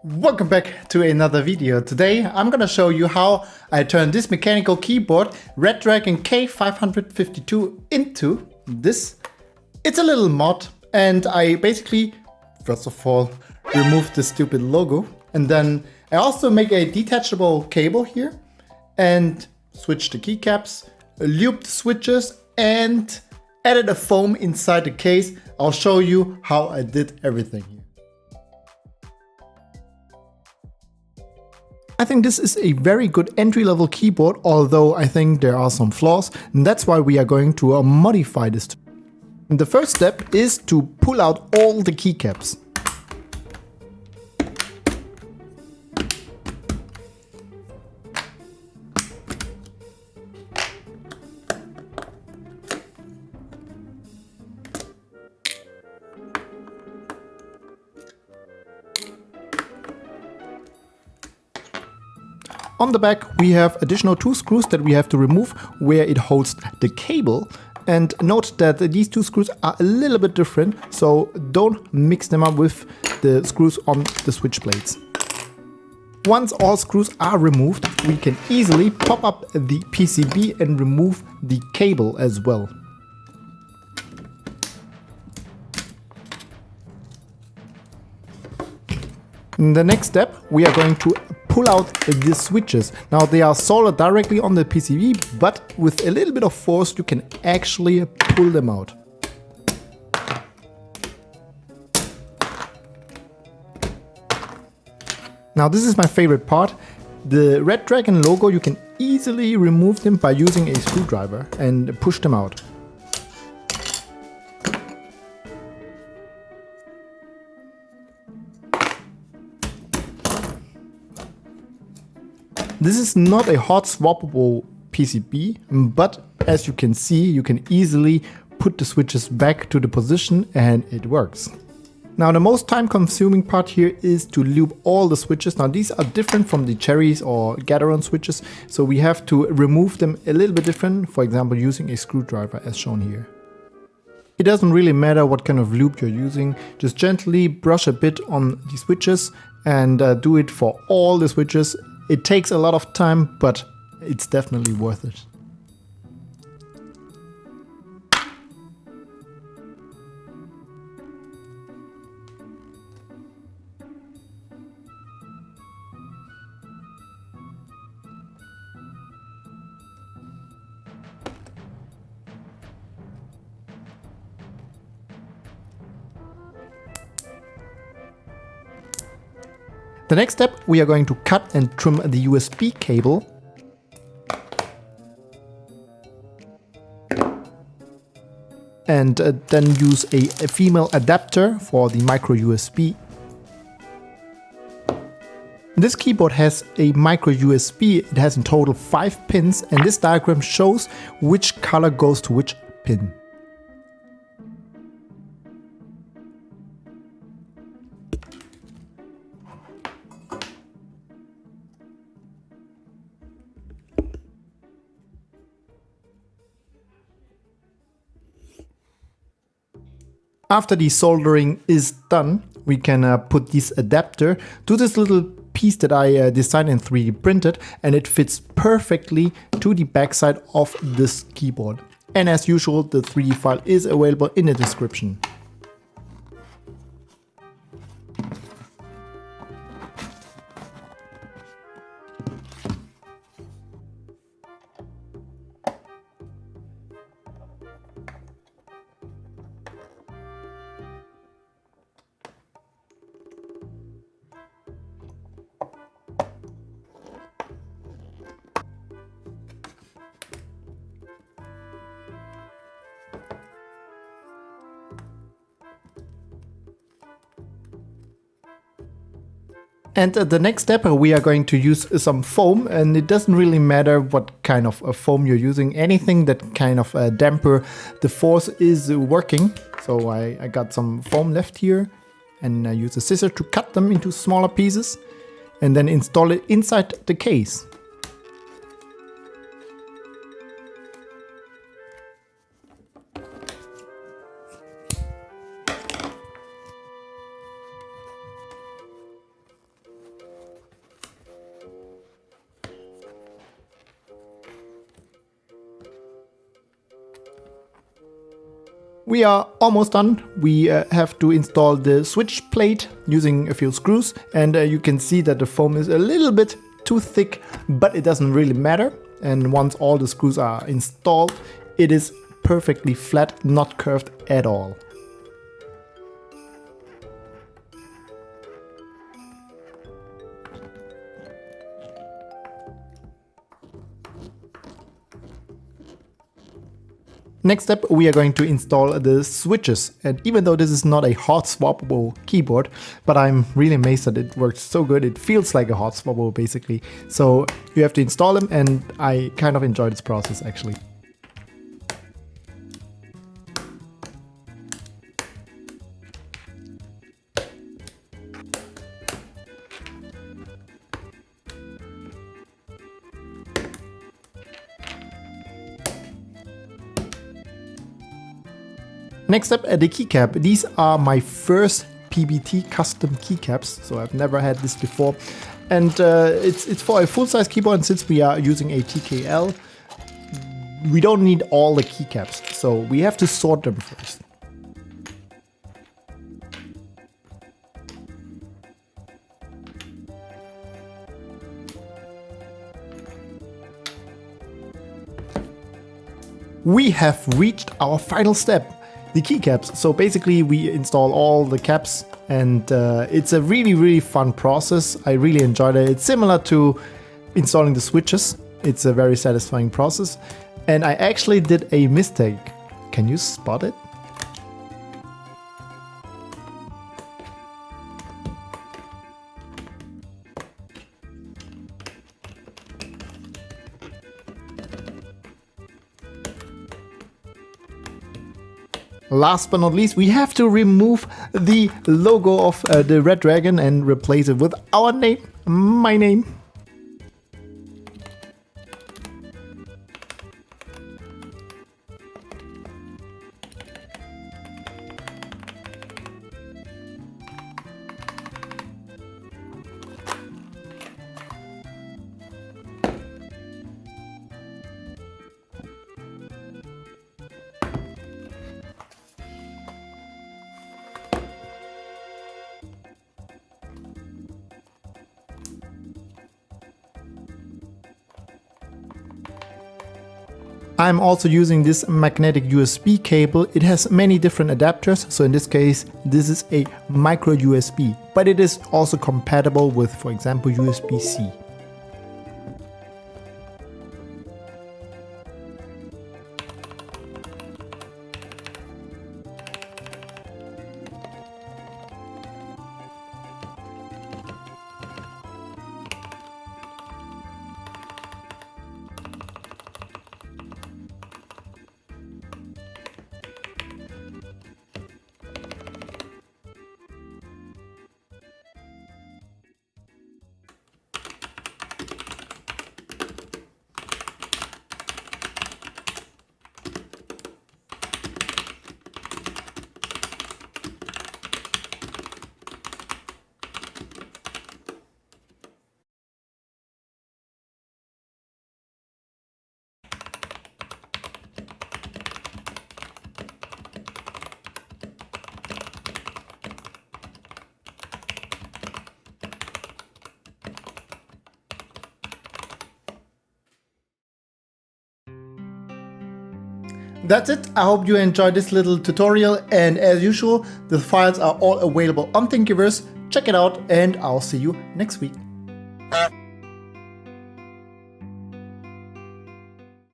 Welcome back to another video. Today I'm gonna show you how I turned this mechanical keyboard Reddragon K552 into this. It's a little mod and I basically, first of all, removed the stupid logo and then I also make a detachable cable here and switched the keycaps, lubed the switches and added a foam inside the case. I'll show you how I did everything here. I think this is a very good entry-level keyboard, although I think there are some flaws, and that's why we are going to modify this. And the first step is to pull out all the keycaps. On the back we have additional two screws that we have to remove where it holds the cable, and note that these two screws are a little bit different, so don't mix them up with the screws on the switch blades. Once all screws are removed, we can easily pop up the PCB and remove the cable as well. In the next step we are going to pull out the switches. Now they are soldered directly on the PCB, but with a little bit of force you can actually pull them out. Now this is my favorite part. The Reddragon logo, you can easily remove them by using a screwdriver and push them out. This is not a hot swappable PCB, but as you can see, you can easily put the switches back to the position and it works. Now the most time consuming part here is to lube all the switches. Now these are different from the cherries or Gateron switches, so we have to remove them a little bit different, for example using a screwdriver as shown here. It doesn't really matter what kind of lube you're using, just gently brush a bit on the switches and do it for all the switches. It takes a lot of time, but it's definitely worth it. The next step, we are going to cut and trim the USB cable. And then use a female adapter for the micro USB. This keyboard has a micro USB. It has in total 5 pins, and this diagram shows which color goes to which pin. After the soldering is done, we can put this adapter to this little piece that I designed and 3D printed, and it fits perfectly to the backside of this keyboard. And as usual, the 3D file is available in the description. And the next step, we are going to use some foam, and it doesn't really matter what kind of foam you're using. Anything that kind of damper the force is working. So I got some foam left here, and I use a scissor to cut them into smaller pieces and then install it inside the case. We are almost done. We have to install the switch plate using a few screws, and you can see that the foam is a little bit too thick, but it doesn't really matter. And once all the screws are installed, it is perfectly flat, not curved at all. Next up, we are going to install the switches, and even though this is not a hot swappable keyboard, but I'm really amazed that it works so good. It feels like a hot swappable basically. So you have to install them, and I kind of enjoy this process actually. Next up, the keycap. These are my first PBT custom keycaps, so I've never had this before. And it's for a full-size keyboard, and since we are using a TKL, we don't need all the keycaps, so we have to sort them first. We have reached our final step. The keycaps. So basically we install all the caps, and it's a really fun process. I really enjoyed it. It's similar to installing the switches. It's a very satisfying process. And I actually did a mistake. Can you spot it? Last but not least, we have to remove the logo of the Reddragon and replace it with our name, my name. I'm also using this magnetic USB cable. It has many different adapters, so in this case this is a micro USB, but it is also compatible with, for example, USB-C. That's it. I hope you enjoyed this little tutorial, and as usual, the files are all available on Thingiverse. Check it out, and I'll see you next week.